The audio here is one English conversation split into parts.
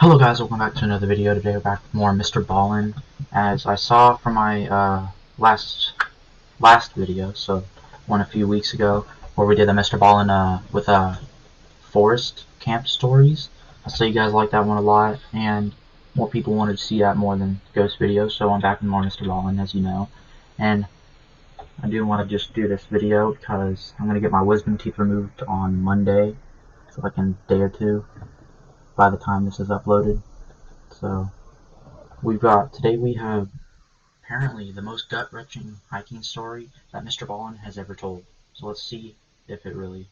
Hello guys, welcome back to another video. Today we're back with more Mr.Ballen. As I saw from my last video, so one a few weeks ago, where we did the Mr.Ballen with forest camp stories. I saw you guys liked that one a lot, and more people wanted to see that more than ghost videos, so I'm back with more Mr.Ballen, as you know. And I do want to just do this video because I'm going to get my wisdom teeth removed on Monday, so like in a day or two, by the time this is uploaded. So today we have apparently the most gut-wrenching hiking story that Mr.Ballen has ever told. So let's see if it really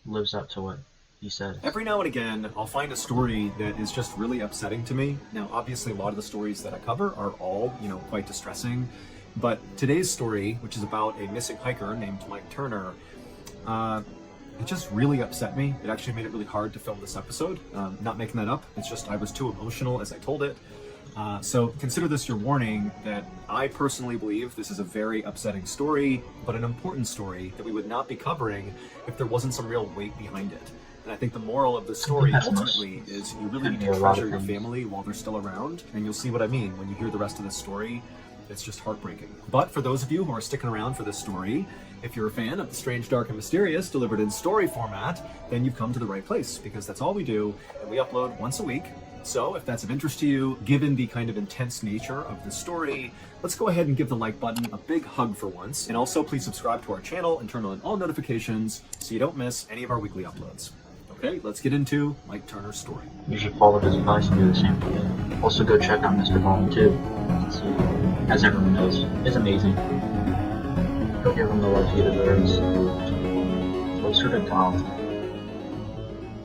lives up to what he says. Every now and again, I'll find a story that is just really upsetting to me. Now, obviously, a lot of the stories that I cover are all, quite distressing. But today's story, which is about a missing hiker named Mike Turner, it just really upset me. It actually made it really hard to film this episode. Not making that up. It's just I was too emotional as I told it. So consider this your warning that I personally believe this is a very upsetting story, but an important story that we would not be covering if there wasn't some real weight behind it. And I think the moral of the story ultimately is you really need to treasure your family while they're still around, and you'll see what I mean when you hear the rest of this story. It's just heartbreaking. But for those of you who are sticking around for this story, if you're a fan of the strange, dark, and mysterious delivered in story format, then you've come to the right place, because that's all we do, and we upload once a week. So if that's of interest to you, given the kind of intense nature of the story, let's go ahead and give the like button a big hug for once, and also please subscribe to our channel and turn on all notifications so you don't miss any of our weekly uploads. Okay, let's get into Mike Turner's story. You should follow his advice and do the same thing. Also go check out Mr.Ballen too. As everyone knows, is amazing. Go give him the love he deserves. Closer to God.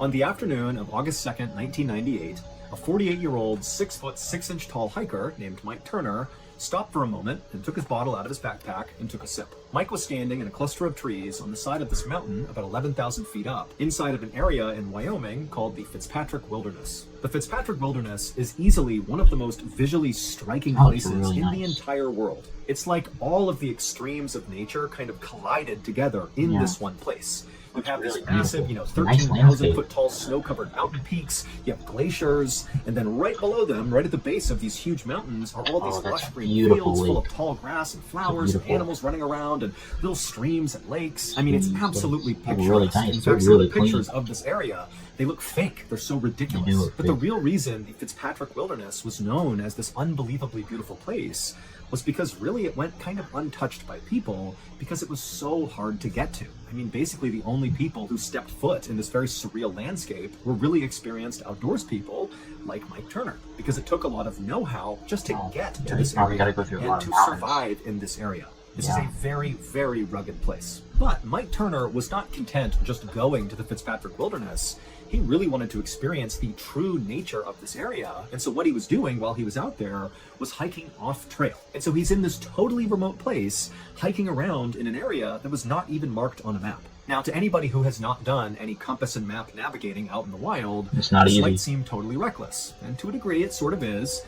On the afternoon of August 2nd, 1998, a 48-year-old, 6-foot 6-inch tall hiker named Mike Turner stopped for a moment and took his bottle out of his backpack and took a sip. Mike was standing in a cluster of trees on the side of this mountain about 11,000 feet up, inside of an area in Wyoming called the Fitzpatrick Wilderness. The Fitzpatrick Wilderness is easily one of the most visually striking places really in nice. the entire world. It's like all of the extremes of nature kind of collided together in this one place. You have really these massive, beautiful. Nice 13,000 foot tall snow-covered mountain peaks, you have glaciers, and then right below them, right at the base of these huge mountains, are all these lush green fields full of tall grass and flowers and animals running around and little streams and lakes. I mean, it's absolutely picturesque. Really nice. In fact, some really of the pictures of this area, they look fake. They're so ridiculous. But the real reason the Fitzpatrick Wilderness was known as this unbelievably beautiful place was because really it went kind of untouched by people because it was so hard to get to. I mean, basically the only people who stepped foot in this very surreal landscape were really experienced outdoors people like Mike Turner, because it took a lot of know-how just to get to this area and to survive in this area. This is a very, very rugged place. But Mike Turner was not content just going to the Fitzpatrick Wilderness. He really wanted to experience the true nature of this area. And so what he was doing while he was out there was hiking off trail. And so he's in this totally remote place, hiking around in an area that was not even marked on a map. Now, to anybody who has not done any compass and map navigating out in the wild, it's not this easy. might seem totally reckless. And to a degree, it sort of is.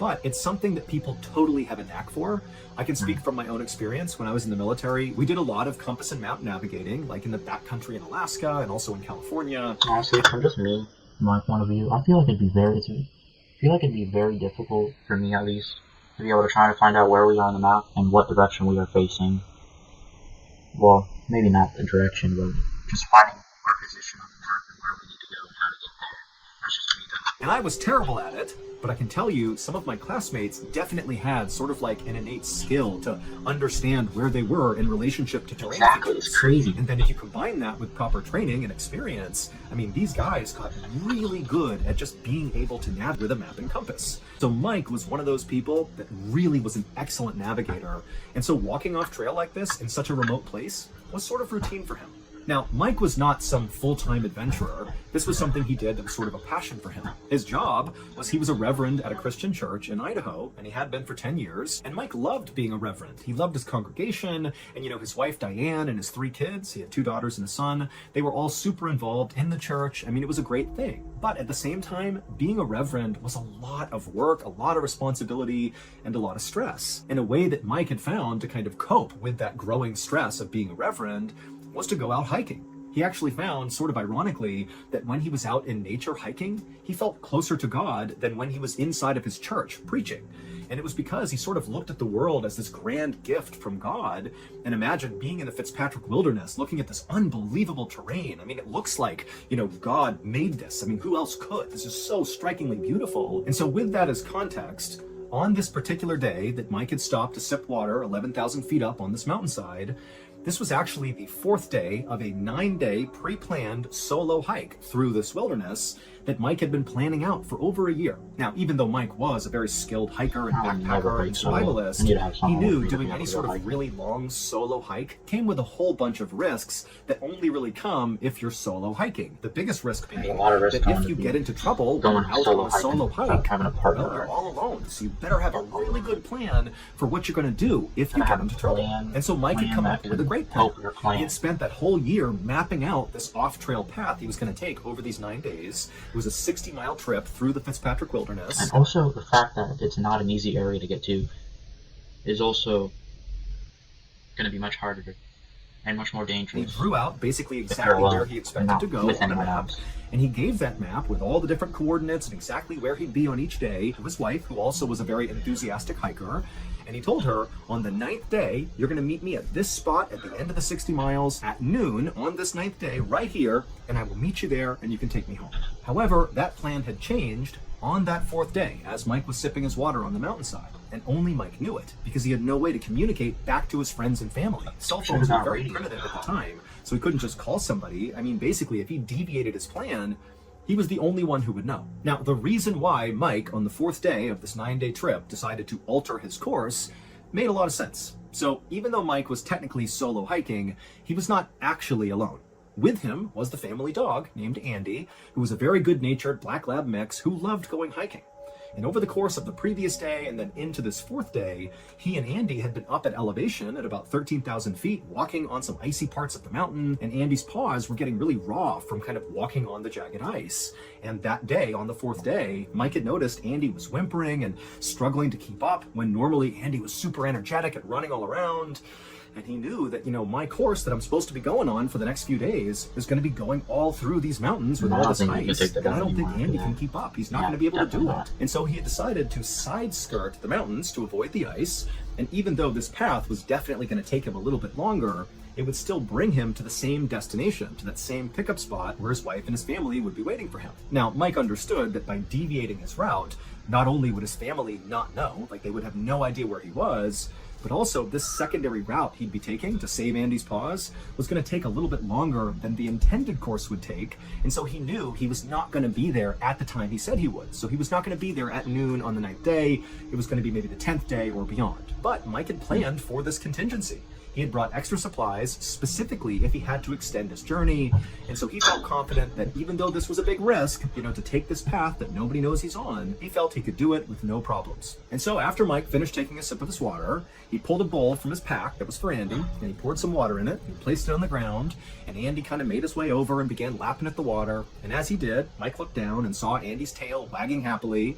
But it's something that people totally have a knack for. I can speak from my own experience. When I was in the military, we did a lot of compass and map navigating, like in the backcountry in Alaska and also in California. Honestly, from just me, my point of view, I feel like it'd be very difficult for me at least to be able to try to find out where we are on the map and what direction we are facing. Well, maybe not the direction, but just finding our position on the map and where we need to go and how to get there. That's just me though. And I was terrible at it, but I can tell you some of my classmates definitely had sort of like an innate skill to understand where they were in relationship to terrain. Exactly, it's crazy. And then if you combine that with proper training and experience, I mean, these guys got really good at just being able to navigate with a map and compass. So Mike was one of those people that really was an excellent navigator. And so walking off trail like this in such a remote place was sort of routine for him. Now, Mike was not some full-time adventurer. This was something he did that was sort of a passion for him. His job was he was a reverend at a Christian church in Idaho, and he had been for 10 years. And Mike loved being a reverend. He loved his congregation, and his wife Diane and his 3 kids, he had 2 daughters and a son, they were all super involved in the church. I mean, it was a great thing. But at the same time, being a reverend was a lot of work, a lot of responsibility, and a lot of stress. In a way that Mike had found to kind of cope with that growing stress of being a reverend was to go out hiking. He actually found, sort of ironically, that when he was out in nature hiking, he felt closer to God than when he was inside of his church preaching. And it was because he sort of looked at the world as this grand gift from God, and imagined being in the Fitzpatrick Wilderness, looking at this unbelievable terrain. I mean, it looks like, God made this. I mean, who else could? This is so strikingly beautiful. And so with that as context, on this particular day that Mike had stopped to sip water 11,000 feet up on this mountainside, this was actually the 4th day of a 9-day pre-planned solo hike through this wilderness that Mike had been planning out for over a year. Now, even though Mike was a very skilled hiker and backpacker and survivalist, he knew doing any sort of really long solo hike came with a whole bunch of risks that only really come if you're solo hiking. The biggest risk being that if you get into trouble going out on a solo hike, you're all alone. So you better have a really good plan for what you're going to do if you get into trouble. And so Mike had come up with a great plan. He had spent that whole year mapping out this off-trail path he was going to take over these 9 days. It was a 60-mile trip through the Fitzpatrick Wilderness. And also the fact that it's not an easy area to get to is also going to be much harder and much more dangerous. He drew out basically exactly where he expected to go on the map. And he gave that map with all the different coordinates and exactly where he'd be on each day to his wife, who also was a very enthusiastic hiker. And he told her, on the 9th day, you're going to meet me at this spot at the end of the 60 miles at noon on this 9th day right here, and I will meet you there and you can take me home. However, that plan had changed on that 4th day as Mike was sipping his water on the mountainside. And only Mike knew it because he had no way to communicate back to his friends and family. Cell phones were very primitive at the time, so he couldn't just call somebody. I mean, basically, if he deviated his plan, he was the only one who would know. Now, the reason why Mike, on the 4th day of this 9-day trip, decided to alter his course made a lot of sense. So even though Mike was technically solo hiking, he was not actually alone. With him was the family dog named Andy, who was a very good-natured black lab mix who loved going hiking. And over the course of the previous day and then into this 4th day, he and Andy had been up at elevation at about 13,000 feet, walking on some icy parts of the mountain, and Andy's paws were getting really raw from kind of walking on the jagged ice. And that day, on the 4th day, Mike had noticed Andy was whimpering and struggling to keep up when normally Andy was super energetic and running all around. And he knew that, my course that I'm supposed to be going on for the next few days is going to be going all through these mountains with all this ice. And I don't think Andy can keep up. He's not going to be able to do it. And so he had decided to side skirt the mountains to avoid the ice. And even though this path was definitely going to take him a little bit longer, it would still bring him to the same destination, to that same pickup spot where his wife and his family would be waiting for him. Now, Mike understood that by deviating his route, not only would his family not know, like they would have no idea where he was, but also this secondary route he'd be taking to save Andy's paws was going to take a little bit longer than the intended course would take. And so he knew he was not going to be there at the time he said he would. So he was not going to be there at noon on the 9th day. It was going to be maybe the 10th day or beyond. But Mike had planned for this contingency. He had brought extra supplies specifically if he had to extend his journey. And so he felt confident that even though this was a big risk, to take this path that nobody knows he's on, he felt he could do it with no problems. And so after Mike finished taking a sip of his water, he pulled a bowl from his pack that was for Andy, and he poured some water in it, he placed it on the ground, and Andy kind of made his way over and began lapping at the water. And as he did, Mike looked down and saw Andy's tail wagging happily.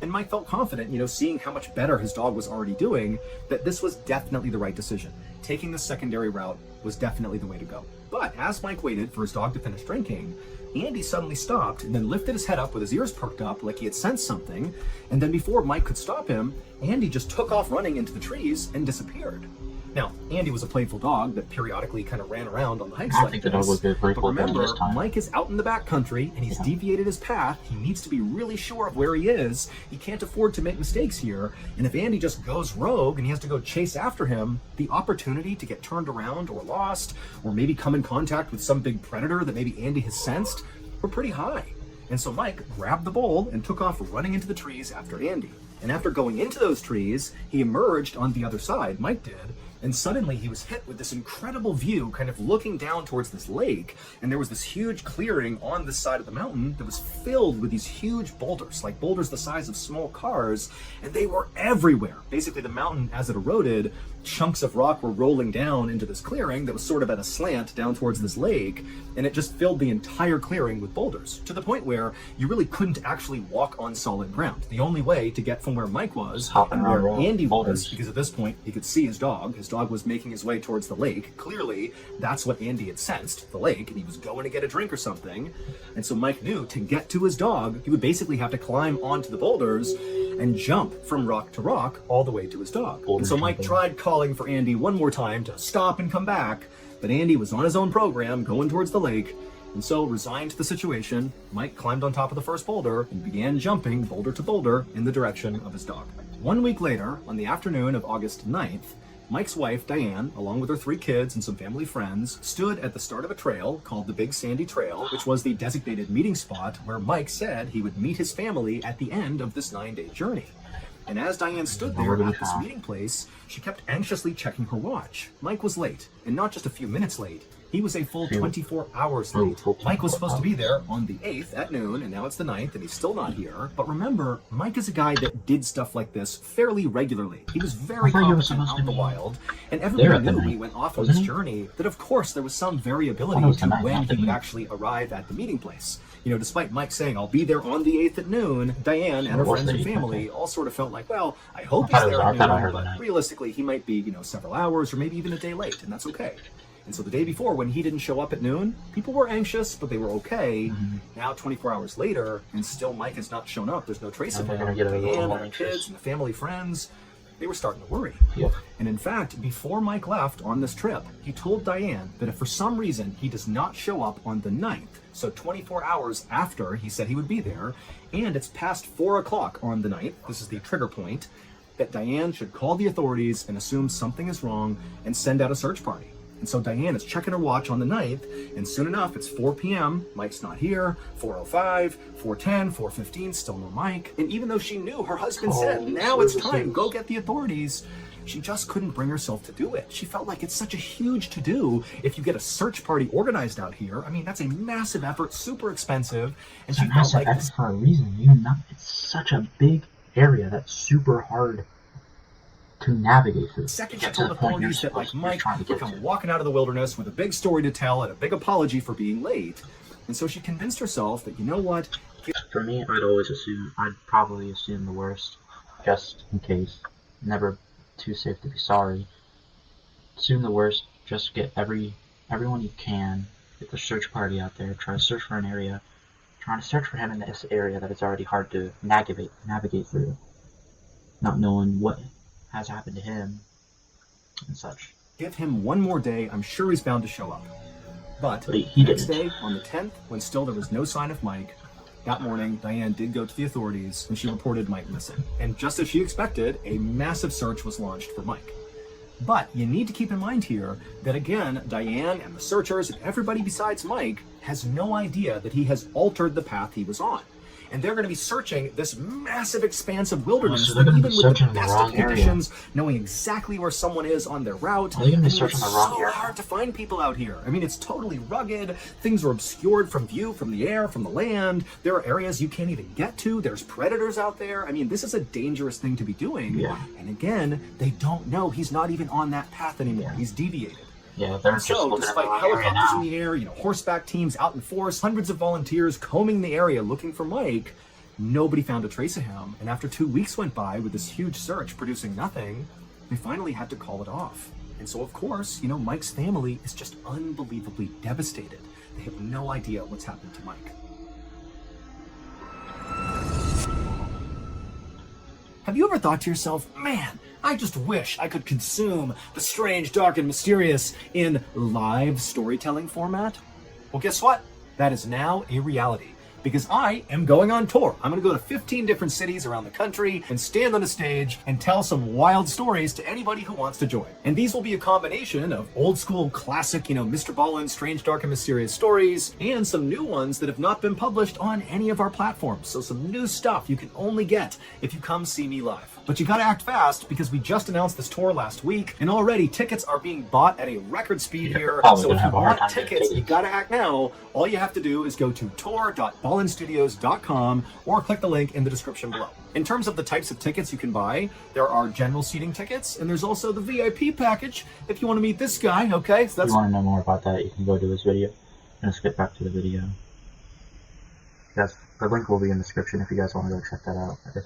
And Mike felt confident, seeing how much better his dog was already doing, that this was definitely the right decision. Taking the secondary route was definitely the way to go. But as Mike waited for his dog to finish drinking, Andy suddenly stopped and then lifted his head up with his ears perked up like he had sensed something. And then before Mike could stop him, Andy just took off running into the trees and disappeared. Now, Andy was a playful dog that periodically kind of ran around on the hikes like this. But remember, Mike is out in the backcountry and he's deviated his path. He needs to be really sure of where he is. He can't afford to make mistakes here. And if Andy just goes rogue and he has to go chase after him, the opportunity to get turned around or lost, or maybe come in contact with some big predator that maybe Andy has sensed, were pretty high. And so Mike grabbed the bowl and took off running into the trees after Andy. And after going into those trees, he emerged on the other side, Mike did, and suddenly he was hit with this incredible view kind of looking down towards this lake, and there was this huge clearing on this side of the mountain that was filled with these huge boulders, like boulders the size of small cars, and they were everywhere. Basically, the mountain, as it eroded, chunks of rock were rolling down into this clearing that was sort of at a slant down towards this lake, and it just filled the entire clearing with boulders, to the point where you really couldn't actually walk on solid ground. The only way to get from where Mike was and where Andy was, because at this point he could see his dog dog was making his way towards the lake. Clearly, that's what Andy had sensed, the lake, and he was going to get a drink or something. And so Mike knew to get to his dog, he would basically have to climb onto the boulders and jump from rock to rock all the way to his dog. And so Mike tried calling for Andy one more time to stop and come back, but Andy was on his own program going towards the lake. And so, resigned to the situation, Mike climbed on top of the first boulder and began jumping boulder to boulder in the direction of his dog. 1 week later, on the afternoon of August 9th, Mike's wife, Diane, along with her 3 kids and some family friends, stood at the start of a trail called the Big Sandy Trail, which was the designated meeting spot where Mike said he would meet his family at the end of this 9-day journey. And as Diane stood there at this meeting place, she kept anxiously checking her watch. Mike was late, and not just a few minutes late. He was a full 24 hours late. Mike was supposed to be there on the 8th at noon, and now it's the 9th, and he's still not here. But remember, Mike is a guy that did stuff like this fairly regularly. He was very competent out in the wild, and everybody knew when he went off on this journey that, of course, there was some variability to when he would actually arrive at the meeting place. You know, despite Mike saying, I'll be there on the 8th at noon, Diane and her friends and family all sort of felt like, well, I hope he's there at noon, but realistically, he might be, several hours or maybe even a day late, and that's okay. And so the day before, when he didn't show up at noon, people were anxious, but they were okay. Now, 24 hours later, and still Mike has not shown up. There's no trace of him. Diane and her kids and the family friends, they were starting to worry. And in fact, before Mike left on this trip, he told Diane that if for some reason he does not show up on the 9th, so 24 hours after he said he would be there, and it's past 4 o'clock on the 9th, this is the trigger point, that Diane should call the authorities and assume something is wrong and send out a search party. And so Diane is checking her watch on the 9th, and soon enough, it's 4 p.m., Mike's not here, 4:05, 4:10, 4:15, still no Mike. And even though she knew her husband said, now it's time, go get the authorities, she just couldn't bring herself to do it. She felt like it's such a huge to-do if you get a search party organized out here. I mean, that's a massive effort, super expensive, and she felt like this for a reason. It's such a big area that's super hard to navigate through. Second, she told authorities that Mike would come walking out of the wilderness with a big story to tell and a big apology for being late. And so she convinced herself that, you know what? For me, I'd probably assume the worst, just in case. Never too safe to be sorry. Assume the worst, just get everyone you can, get the search party out there, try to search for an area, trying to search for him in this area that it's already hard to navigate through, not knowing what has happened to him and such. Give him one more day, I'm sure he's bound to show up. But he next day, on the 10th, when still there was no sign of Mike, that morning, Diane did go to the authorities and she reported Mike missing. And just as she expected, a massive search was launched for Mike. But you need to keep in mind here that, again, Diane and the searchers and everybody besides Mike has no idea that he has altered the path he was on. And they're going to be searching this massive expanse of wilderness, so even with the best of conditions, knowing exactly where someone is on their route. It's so hard to find people out here. I mean, it's totally rugged. Things are obscured from view, from the air, from the land. There are areas you can't even get to. There's predators out there. I mean, this is a dangerous thing to be doing. And again, they don't know he's not even on that path anymore. He's deviated. Yeah, they're just looking despite at helicopters in the air, horseback teams out in force, hundreds of volunteers combing the area looking for Mike, nobody found a trace of him. And after 2 weeks went by with this huge search producing nothing, they finally had to call it off. And so, of course, Mike's family is just unbelievably devastated. They have no idea what's happened to Mike. Have you ever thought to yourself, man, I just wish I could consume the strange, dark, and mysterious in live storytelling format? Well, guess what? That is now a reality. Because I am going on tour. I'm going to go to 15 different cities around the country and stand on a stage and tell some wild stories to anybody who wants to join. And these will be a combination of old school classic, Mr.Ballen, strange, dark, and mysterious stories, and some new ones that have not been published on any of our platforms. So some new stuff you can only get if you come see me live. But you gotta act fast because we just announced this tour last week, and already tickets are being bought at a record speed here. So if you want tickets, you gotta act now. All you have to do is go to tour.ballenstudios.com or click the link in the description below. In terms of the types of tickets you can buy, there are general seating tickets, and there's also the VIP package if you want to meet this guy, okay? So if you want to know more about that, you can go to this video. Let's get back to the video. Yes, the link will be in the description if you guys want to go check that out. Okay.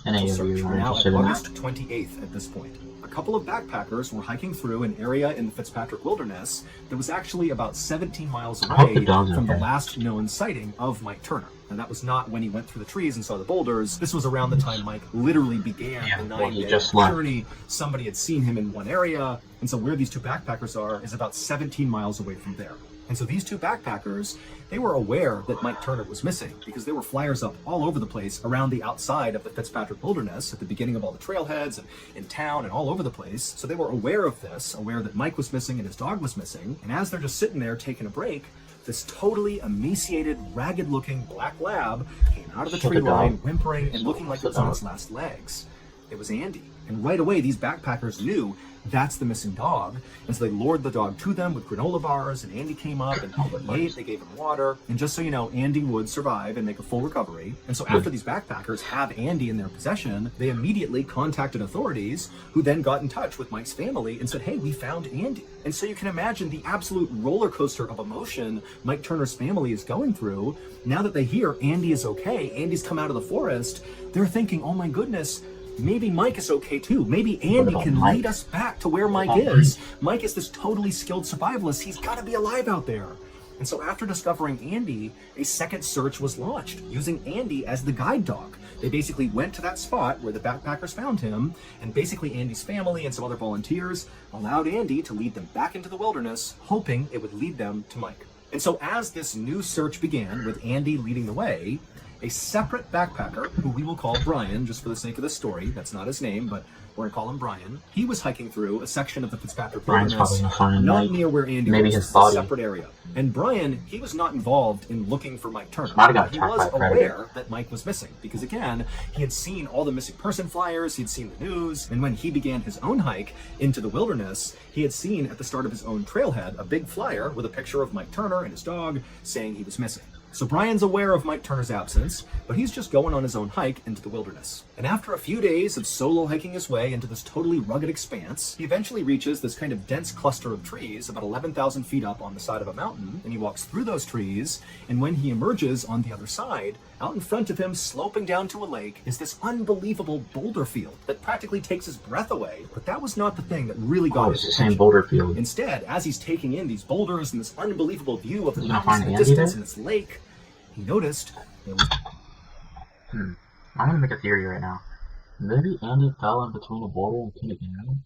Any of you are We're now at interested in that? August 28th at this point. A couple of backpackers were hiking through an area in the Fitzpatrick Wilderness that was actually about 17 miles I hope away the dog's from the okay. last known sighting of Mike Turner. And that was not when he went through the trees and saw the boulders. This was around the time Mike literally began the he 9-day just left. journey. Somebody had seen him in one area, and so where these two backpackers are is about 17 miles away from there. And so these two backpackers, they were aware that Mike Turner was missing because there were flyers up all over the place around the outside of the Fitzpatrick Wilderness at the beginning of all the trailheads and in town and all over the place. So they were aware of this, aware that Mike was missing and his dog was missing. And as they're just sitting there taking a break, this totally emaciated, ragged-looking black lab came out of the tree line, whimpering and looking like it was on its last legs. It was Andy. And right away, these backpackers knew that's the missing dog. And so they lured the dog to them with granola bars, and Andy came up and he ate, they gave him water. And just so you know, Andy would survive and make a full recovery. And so after these backpackers have Andy in their possession, they immediately contacted authorities, who then got in touch with Mike's family and said, hey, we found Andy. And so you can imagine the absolute roller coaster of emotion Mike Turner's family is going through. Now that they hear Andy is okay, Andy's come out of the forest, they're thinking, oh my goodness, maybe Mike is okay too. Maybe Andy can lead us back to where Mike is. Mike is this totally skilled survivalist. He's got to be alive out there. And so after discovering Andy, a second search was launched, using Andy as the guide dog. They basically went to that spot where the backpackers found him, and basically Andy's family and some other volunteers allowed Andy to lead them back into the wilderness, hoping it would lead them to Mike. And so as this new search began, with Andy leading the way, a separate backpacker, who we will call Brian, just for the sake of the story, that's not his name, but we're going to call him Brian. He was hiking through a section of the Fitzpatrick Wilderness, not near where Andy was, his body. a separate area. And Brian, he was not involved in looking for Mike Turner. He was aware that Mike was missing, because again, he had seen all the missing person flyers, he'd seen the news, and when he began his own hike into the wilderness, he had seen at the start of his own trailhead a big flyer with a picture of Mike Turner and his dog saying he was missing. So Brian's aware of Mike Turner's absence, but he's just going on his own hike into the wilderness. And after a few days of solo hiking his way into this totally rugged expanse, he eventually reaches this kind of dense cluster of trees about 11,000 feet up on the side of a mountain, and he walks through those trees, and when he emerges on the other side, out in front of him, sloping down to a lake, is this unbelievable boulder field that practically takes his breath away. But that was not the thing that really got his attention. Same boulder field. Instead, as he's taking in these boulders and this unbelievable view of the mountains in the distance and this lake, he noticed there was... I'm gonna make a theory right now. Maybe Andy fell in between a boulder and came down.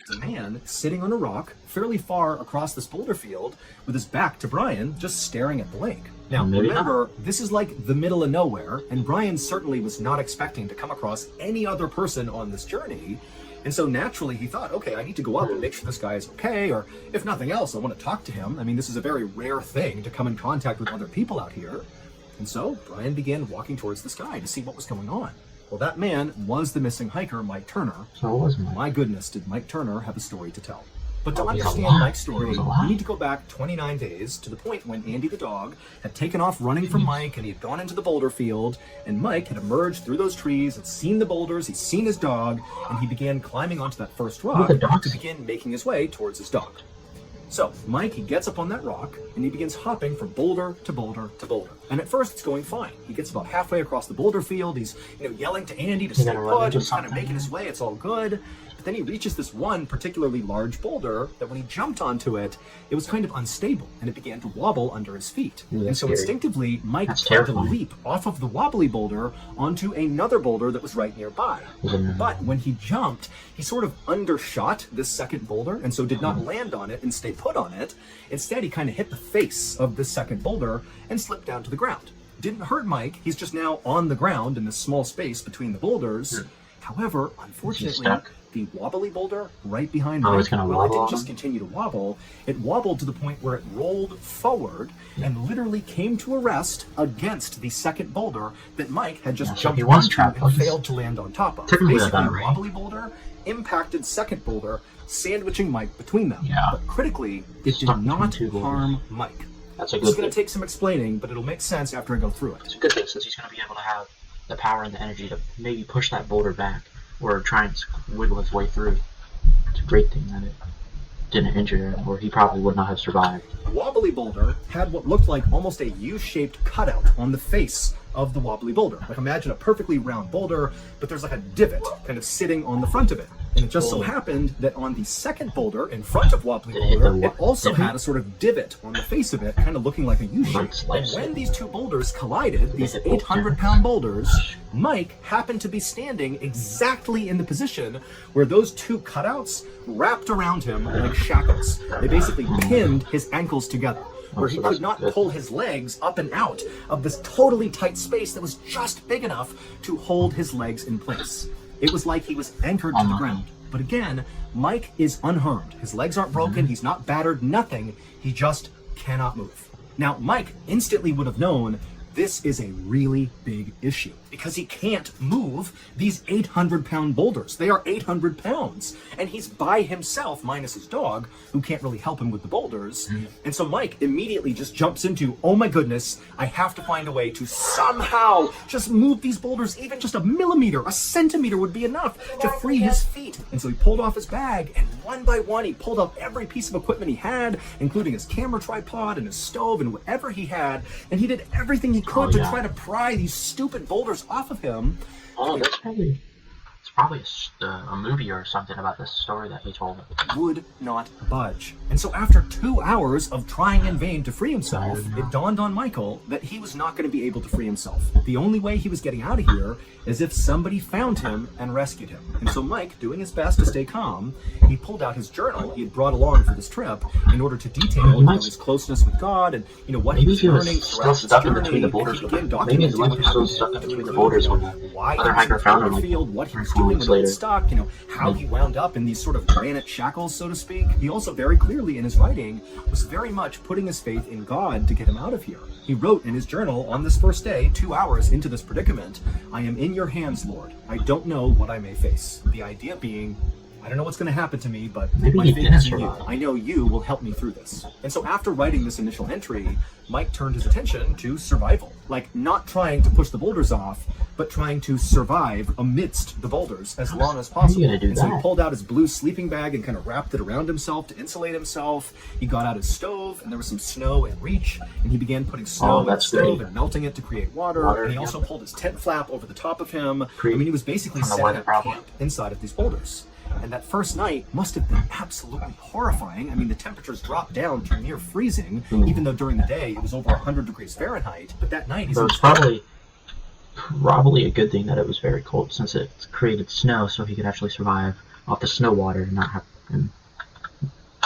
a man sitting on a rock fairly far across this boulder field with his back to Brian, just staring at the lake. Now, remember, this is like the middle of nowhere, and Brian certainly was not expecting to come across any other person on this journey. And so naturally he thought, okay, I need to go up and make sure this guy is okay, or if nothing else, I want to talk to him. I mean, this is a very rare thing to come in contact with other people out here. And so Brian began walking towards this guy to see what was going on. Well, that man was the missing hiker, Mike Turner. So it was Mike. My goodness, did Mike Turner have a story to tell. But to understand Mike's story, we need to go back 29 days to the point when Andy the dog had taken off running from Mike, and he had gone into the boulder field, and Mike had emerged through those trees, had seen the boulders, he'd seen his dog, and he began climbing onto that first rock to begin making his way towards his dog. So Mike, he gets up on that rock, and he begins hopping from boulder to boulder to boulder. And at first, it's going fine. He gets about halfway across the boulder field. He's, yelling to Andy to stay put. He's kind of making his way. It's all good. But then he reaches this one particularly large boulder that when he jumped onto it, it was kind of unstable, and it began to wobble under his feet. And so instinctively, Mike tried to leap off of the wobbly boulder onto another boulder that was right nearby. But when he jumped, he sort of undershot this second boulder, and so did not land on it and stay put on it. Instead, he kind of hit the face of this second boulder and slipped down to the ground. Didn't hurt Mike. He's just now on the ground in this small space between the boulders. However, unfortunately, the wobbly boulder right behind Mike, it didn't just continue to wobble, it wobbled to the point where it rolled forward and literally came to a rest against the second boulder that Mike had just jumped onto and failed to land on top of. Basically, the wobbly boulder impacted second boulder, sandwiching Mike between them. But critically, it did not harm Mike. That's a good This is going to take some explaining, but it'll make sense after I go through it. It's a good thing, since he's going to be able to have the power and the energy to maybe push that boulder back, or try and wiggle his way through. It's a great thing that it... didn't injure him, or he probably would not have survived. The wobbly boulder had what looked like almost a U-shaped cutout on the face of the wobbly boulder. Like, imagine a perfectly round boulder, but there's like a divot kind of sitting on the front of it. And it just so happened that on the second boulder in front of wobbly boulder, it also had a sort of divot on the face of it, kind of looking like a U-shape. And when these two boulders collided, these 800-pound boulders, Mike happened to be standing exactly in the position where those two cutouts wrapped around him like shackles. They basically pinned his ankles together, where he could not pull his legs up and out of this totally tight space that was just big enough to hold his legs in place. It was like he was anchored to the ground. But again, Mike is unharmed. His legs aren't broken, he's not battered, nothing. He just cannot move. Now, Mike instantly would have known this is a really big issue because he can't move these 800-pound boulders. They are 800 pounds. And he's by himself, minus his dog, who can't really help him with the boulders. And so Mike immediately just jumps into, oh my goodness, I have to find a way to somehow just move these boulders. Even just a millimeter, a centimeter would be enough to free his feet. And so he pulled off his bag, and one by one, he pulled out every piece of equipment he had, including his camera tripod and his stove and whatever he had. And he did everything he could to try to pry these stupid boulders off of him. Oh, it's probably a movie or something about this story that he told. Would not budge. And so after 2 hours of trying in vain to free himself, it dawned on Michael that he was not going to be able to free himself. The only way he was getting out of here is if somebody found him and rescued him. And so Mike, doing his best to stay calm, he pulled out his journal he had brought along for this trip in order to detail his closeness with God and what he was learning throughout his journey. Maybe his legs were still stuck in between the boulders when the other hiker found him. What he was doing when he was stuck, how he wound up in these sort of granite shackles, so to speak. He also very clearly in his writing was very much putting his faith in God to get him out of here. He wrote in his journal on this first day, 2 hours into this predicament, I am in your hands, Lord. I don't know what I may face. The idea being, I don't know what's going to happen to me, but my faith is in you. I know you will help me through this. And so after writing this initial entry, Mike turned his attention to survival. Like, not trying to push the boulders off, but trying to survive amidst the boulders as long as possible. And so he pulled out his blue sleeping bag and kind of wrapped it around himself to insulate himself. He got out his stove, and there was some snow in reach, and he began putting snow in the stove and melting it to create water. And he also pulled his tent flap over the top of him. I mean, he was basically setting up camp inside of these boulders. And that first night must have been absolutely horrifying. I mean, the temperatures dropped down to near freezing, even though during the day it was over 100 degrees Fahrenheit. But that night, so it's probably a good thing that it was very cold, since it created snow, so he could actually survive off the snow water and not have,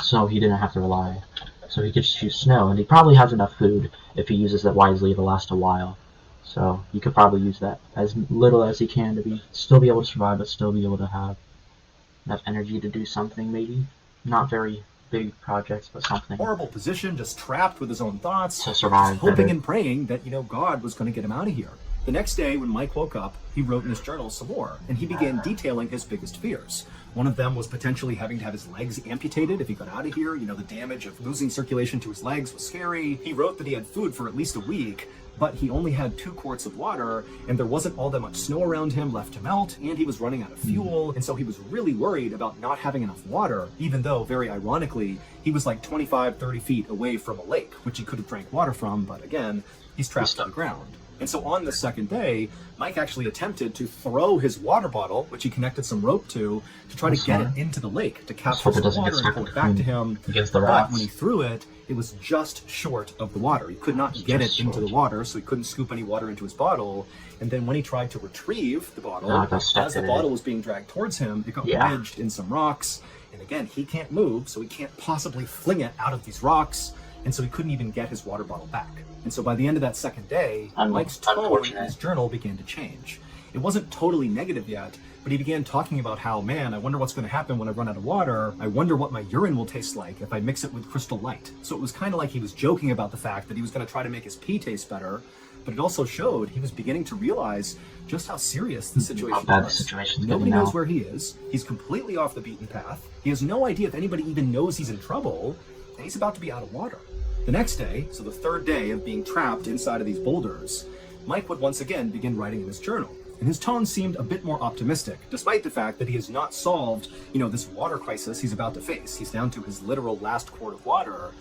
so he didn't have to rely. So he could just use snow, and he probably has enough food if he uses it wisely to last a while. So he could probably use that as little as he can to still be able to survive, but still be able to have enough energy to do something, maybe. Not very big projects, but something. Horrible position, just trapped with his own thoughts. To survive. Hoping and praying that, God was going to get him out of here. The next day, when Mike woke up, he wrote in his journal some more, and he began detailing his biggest fears. One of them was potentially having to have his legs amputated if he got out of here. The damage of losing circulation to his legs was scary. He wrote that he had food for at least a week, but he only had 2 quarts of water, and there wasn't all that much snow around him left to melt, and he was running out of fuel, and so he was really worried about not having enough water, even though, very ironically, he was like 25, 30 feet away from a lake, which he could have drank water from, but again, he's trapped to the ground. And so on the second day, Mike actually attempted to throw his water bottle, which he connected some rope to try to get it into the lake, to capture some water and pull it back to him. But when he threw it, it was just short of the water. He could not get it into the water, so he couldn't scoop any water into his bottle. And then when he tried to retrieve the bottle, as the bottle was being dragged towards him, it got wedged in some rocks. And again, he can't move, so he can't possibly fling it out of these rocks. And so he couldn't even get his water bottle back. And so by the end of that second day, Mike's tone in his journal began to change. It wasn't totally negative yet, but he began talking about how, man, I wonder what's going to happen when I run out of water. I wonder what my urine will taste like if I mix it with Crystal Light. So it was kind of like he was joking about the fact that he was going to try to make his pee taste better, but it also showed he was beginning to realize just how serious the situation was. Nobody knows where he is. He's completely off the beaten path. He has no idea if anybody even knows he's in trouble, and he's about to be out of water. The next day, so the third day of being trapped inside of these boulders, Mike would once again begin writing in his journal. and his tone seemed a bit more optimistic, despite the fact that he has not solved, this water crisis he's about to face. He's down to his literal last quart of water.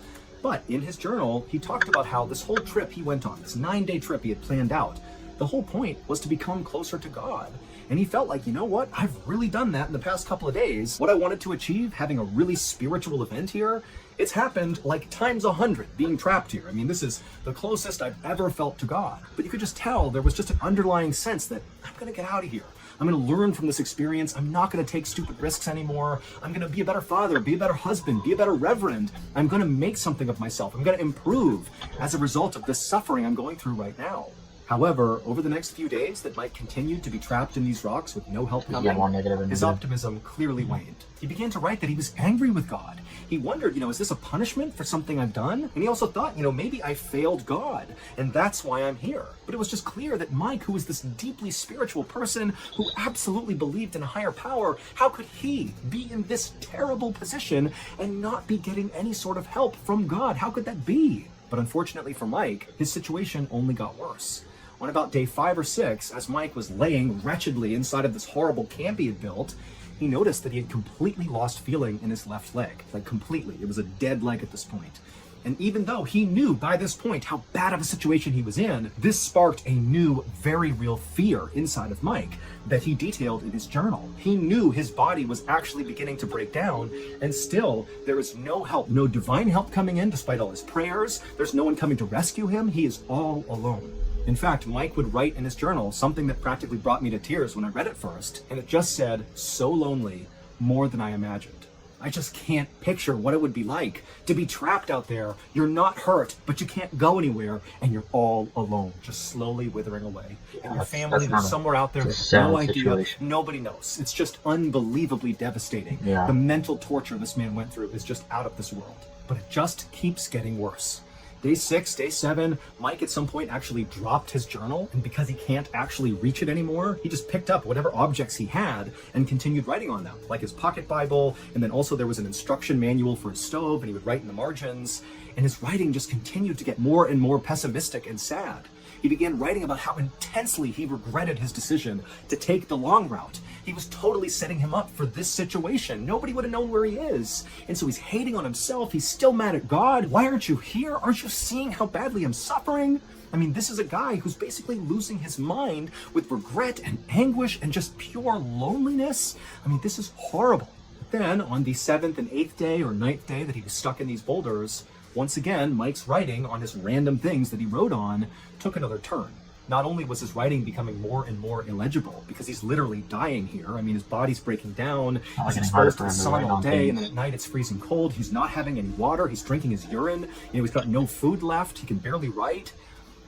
But in his journal, he talked about how this whole trip he went on, this 9-day trip he had planned out, the whole point was to become closer to God. And he felt like, you know what? I've really done that in the past couple of days. What I wanted to achieve, having a really spiritual event here, it's happened like times 100 being trapped here. I mean, this is the closest I've ever felt to God. But you could just tell there was just an underlying sense that I'm going to get out of here. I'm going to learn from this experience. I'm not going to take stupid risks anymore. I'm going to be a better father, be a better husband, be a better reverend. I'm going to make something of myself. I'm going to improve as a result of this suffering I'm going through right now. However, over the next few days that Mike continued to be trapped in these rocks with no help coming, his optimism clearly waned. He began to write that he was angry with God. He wondered, is this a punishment for something I've done? And he also thought, maybe I failed God, and that's why I'm here. But it was just clear that Mike, who was this deeply spiritual person who absolutely believed in a higher power, how could he be in this terrible position and not be getting any sort of help from God? How could that be? But unfortunately for Mike, his situation only got worse. On about day 5 or 6, as Mike was laying wretchedly inside of this horrible camp he had built, he noticed that he had completely lost feeling in his left leg. Like completely. It was a dead leg at this point. And even though he knew by this point how bad of a situation he was in, this sparked a new, very real fear inside of Mike that he detailed in his journal. He knew his body was actually beginning to break down, and still there is no help, no divine help coming in despite all his prayers. There's no one coming to rescue him. He is all alone. In fact, Mike would write in his journal something that practically brought me to tears when I read it first, and it just said, "So lonely, more than I imagined." I just can't picture what it would be like to be trapped out there. You're not hurt, but you can't go anywhere, and you're all alone, just slowly withering away. And your family is somewhere out there with no idea. Nobody knows. It's just unbelievably devastating. Yeah. The mental torture this man went through is just out of this world. But it just keeps getting worse. Day 6, day 7, Mike at some point actually dropped his journal, and because he can't actually reach it anymore, he just picked up whatever objects he had and continued writing on them, like his pocket Bible, and then also there was an instruction manual for his stove, and he would write in the margins, and his writing just continued to get more and more pessimistic and sad. He began writing about how intensely he regretted his decision to take the long route. He was totally setting him up for this situation. Nobody would have known where he is. And so he's hating on himself. He's still mad at God. Why aren't you here? Aren't you seeing how badly I'm suffering? I mean, this is a guy who's basically losing his mind with regret and anguish and just pure loneliness. I mean, this is horrible. But then on the 7th and 8th day or 9th day that he was stuck in these boulders, once again, Mike's writing on his random things that he wrote on took another turn. Not only was his writing becoming more and more illegible, because he's literally dying here. I mean, his body's breaking down, he's exposed to the sun all day, and then at night it's freezing cold. He's not having any water, he's drinking his urine, he's got no food left, he can barely write.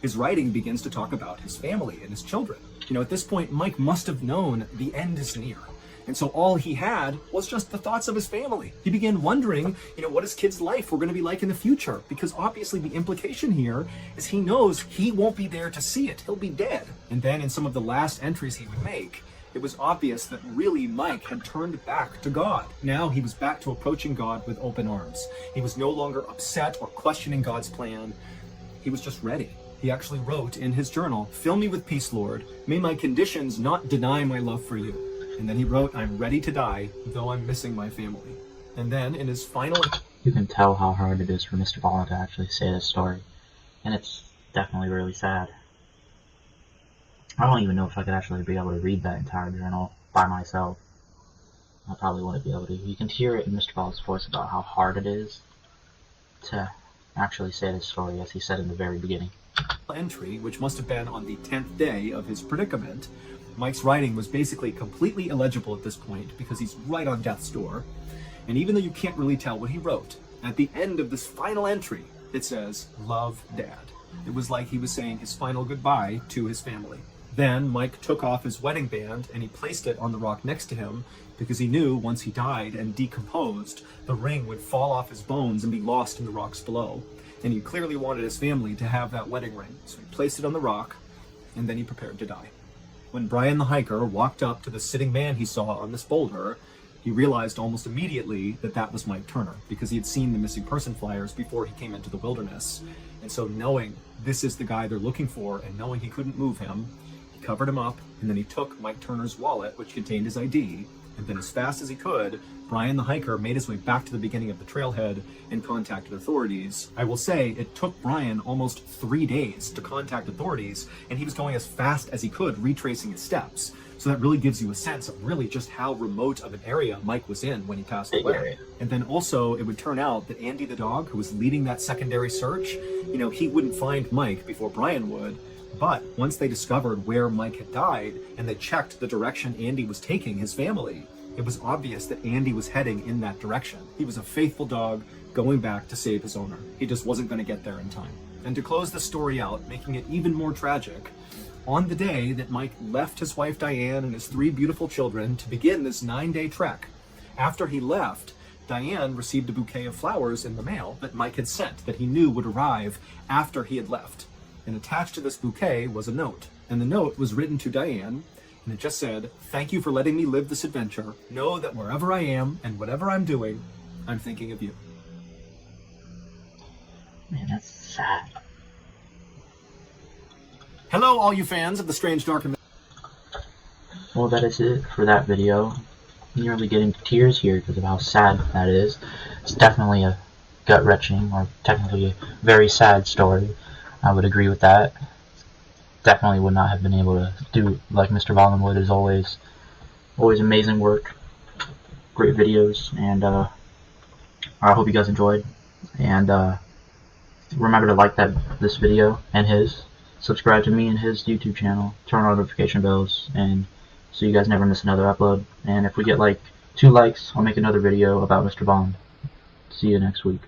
His writing begins to talk about his family and his children. At this point, Mike must have known the end is near. And so all he had was just the thoughts of his family. He began wondering, what his kid's life were going to be like in the future. Because obviously the implication here is he knows he won't be there to see it. He'll be dead. And then in some of the last entries he would make, it was obvious that really Mike had turned back to God. Now he was back to approaching God with open arms. He was no longer upset or questioning God's plan. He was just ready. He actually wrote in his journal, "Fill me with peace, Lord. May my conditions not deny my love for you." And then he wrote, "I'm ready to die, though I'm missing my family." And then in his final... You can tell how hard it is for Mr.Ballen to actually say this story. And it's definitely really sad. I don't even know if I could actually be able to read that entire journal by myself. I probably wouldn't be able to. You can hear it in Mr. Ballen's voice about how hard it is to actually say this story, as he said in the very beginning. Entry, which must have been on the 10th day of his predicament, Mike's writing was basically completely illegible at this point because he's right on death's door. And even though you can't really tell what he wrote, at the end of this final entry, it says, "Love, Dad." It was like he was saying his final goodbye to his family. Then Mike took off his wedding band and he placed it on the rock next to him because he knew once he died and decomposed, the ring would fall off his bones and be lost in the rocks below. And he clearly wanted his family to have that wedding ring. So he placed it on the rock and then he prepared to die. When Brian the hiker walked up to the sitting man he saw on this boulder, he realized almost immediately that that was Mike Turner because he had seen the missing person flyers before he came into the wilderness. And so knowing this is the guy they're looking for and knowing he couldn't move him, he covered him up, and then he took Mike Turner's wallet, which contained his ID, and then as fast as he could, Brian the hiker made his way back to the beginning of the trailhead and contacted authorities. I will say it took Brian almost 3 days to contact authorities, and he was going as fast as he could, retracing his steps. So that really gives you a sense of really just how remote of an area Mike was in when he passed away. And then also it would turn out that Andy the dog, who was leading that secondary search, he wouldn't find Mike before Brian would. But once they discovered where Mike had died and they checked the direction Andy was taking his family, it was obvious that Andy was heading in that direction. He was a faithful dog going back to save his owner. He just wasn't going to get there in time. And to close the story out, making it even more tragic, on the day that Mike left his wife Diane and his 3 beautiful children to begin this 9-day trek, after he left, Diane received a bouquet of flowers in the mail that Mike had sent that he knew would arrive after he had left. And attached to this bouquet was a note. And the note was written to Diane, and it just said, "Thank you for letting me live this adventure. Know that wherever I am and whatever I'm doing, I'm thinking of you." Man, that's sad. Hello, all you fans of the Strange Dark and... Well, that is it for that video. I'm nearly getting to tears here because of how sad that is. It's definitely a gut-wrenching, or technically a very sad story. I would agree with that. Definitely would not have been able to do like Mr. Ballen would. As always amazing work, great videos, and I hope you guys enjoyed. And remember to like this video and his. Subscribe to me and his YouTube channel. Turn on notification bells, and so you guys never miss another upload. And if we get like 2 likes, I'll make another video about Mr. Ballen. See you next week.